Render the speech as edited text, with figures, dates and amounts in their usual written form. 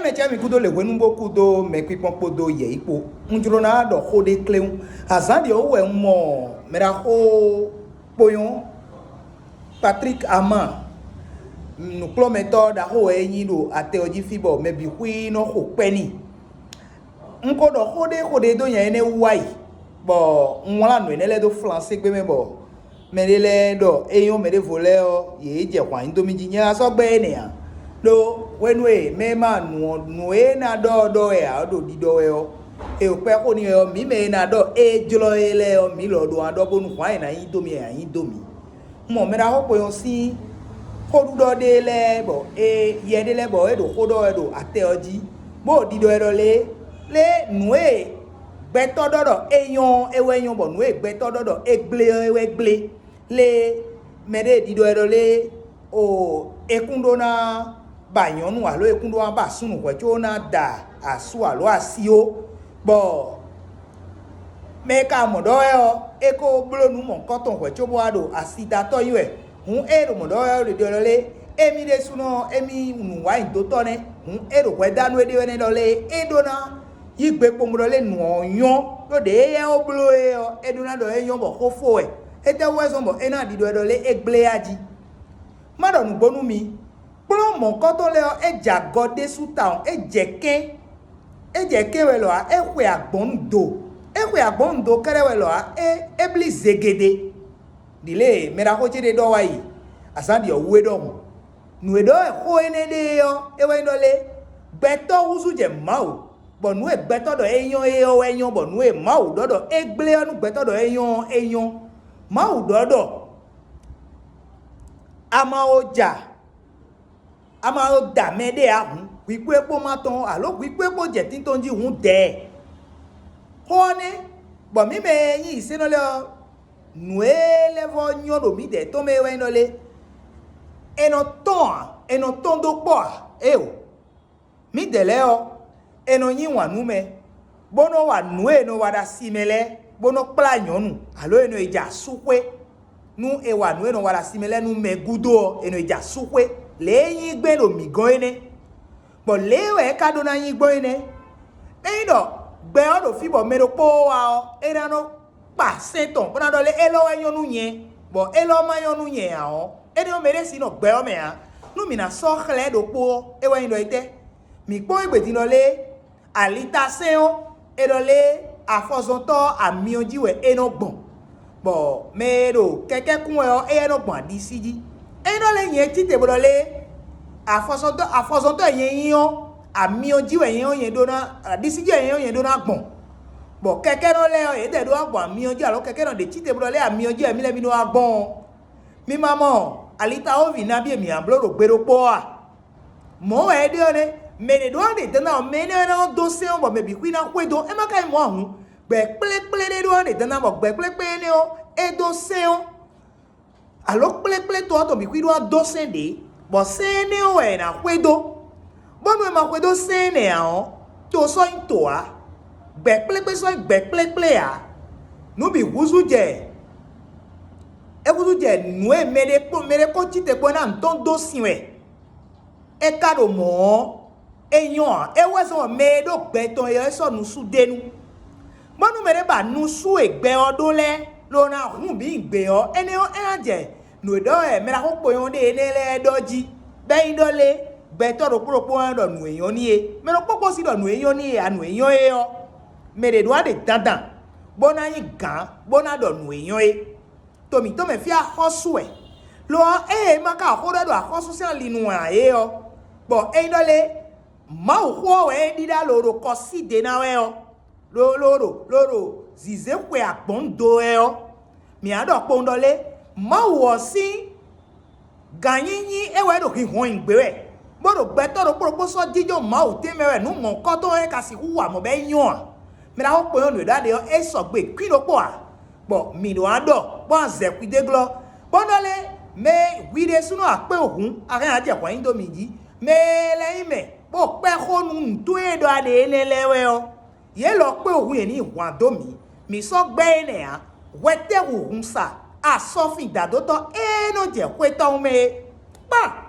me chami kudo le wenu bo kudo me pipon podo ye ipo njuro na do khode kleun azandi o we mo me ra ho poyon Patrick Ama nous promettons d'aho enyiro ate oji fibo me bi hui no ho peni nko do khode do yan ene wai bo nwala no ene le do français gbe me bo me le do eyon me de voler o ye je kwa indomi jinya so gbe ne ya do wenwe me ma nu e na do e a do di do e o e o pe ko ni o mi me na do e jolo ele o mi lo do ado bonu kwa na indomi mo me ra ho po yon si ko do de le bo e ye de le bo e do ko do e do ate oji bo di do e do le nu e gbe to do eyon ewe yon bo nu e gbe to do egble le me de di do e do le o ekundo na bayonu alo ekundo wa ba sunu ko cho na da asu alo asio bo me ka modo e o eko blonu mo koton ko cho bo ado asida to yiwe hun ero modo e de do le emi de suno emi nu wa ndo to ne hun ero ko danu e de ne do le edo na yigbe pomro le nu oyon lo de ye o blo e o edo na do e yon bo ko fo e ete we so mo ena di do le egble aji mado nu bonu mi plo mo koton le o e jagode su town e jeke we lo a e hwe agbon do kere we lo a e bli zegede dile mera ko jide do wa yi asandi o we do nu e do e ko ene de yo e we no le gbeto wusu je mawo bo nu e gbeto do eyon bo nu e mawo do egble onu gbeto do eyon mawo do ama o da mede ahun wipe epo ma ton alo wipe epo je tin ton ji hun de ho ni bo mi me yin ise no le nu ele vo nyon do mi de to me we no le eno ton do po e o mi de le o eno yin wa nu me bono wa nu e no wa da simele bono pla nyonu alo eno eja sukwe nu e wa nu eno wa da simele nu me gudo eno eja sukwe le yin gbe lo mi gan ene bo lewe ka do na yin gbo ene e do gbe o do fi bo me do po wa o e na no pa seton bo na do le elo eyon nu yen bo elo ma yon nu yen a o e ni o mere si no gbe o me a nu mi na so khle do po e wa yin do ite mi po igbe ti no le alita seon e do le afozonto ami ojiwe e no gbon bo me do keke kun e no gbon di siji e no le yen ti te bo le afozonto yen ami ojiwe yen do na di siji yen do na gbon bo keke no le e de do gbon ami oji alo keke no de ti te bo le ami oji emi le mi no gbon mi mamo alita ovi na bi emi amblo ro gbero po a mo e de one me de do de tana me ne na do se on bo me bi kwi na kwedo e maka mo ahun gbe pele de do de tana bo gbe pele ne o e do se on alo pele to bi kwi do se de bo se ne o e na kwedo bo no e ma kwedo se ne a o to so into a gbe pele a no bi wuzu je e wuzu je nu e mere ko ti te po na nton do sinwe e ka do mo eyon e weso me do gbe ton e so nu su denu bonu mere ba nu su egbe odun le lo na hun bi gbe o ene o je no do e mera ko po yon de ne le doji be ndo le gbe to ro pro do nu eyon ni e me ro popo si do nu eyon ni e anu eyon e o mere do de dandan bona yin gan bona do nu eyon e to me fi a hosu e lo e ma ka ho do a hosu se linu a e o bo e ndo le ma wo we dida loro ko si de na we o loro zize kwe agbon do e o mi ado po ndole ma wo si ganyin e we do ki hon igbe we bodo gbe to ro poropo so jijo ma o te mewe nu mo ko to e ka si huwa mo be yan mi ra ho po yon da de o e so gbe kwi lo po a bo mi do ado bo ze kwi de glo bondole me wi de sunu ape ohun akan aje kwa indomie ji me le ime bo pe khonu ntu edo ade ene lewe o ye lo pe ohun e ni wan do mi so gbe ene a wete ohun sa a so fin dadoto e no je kweto me pa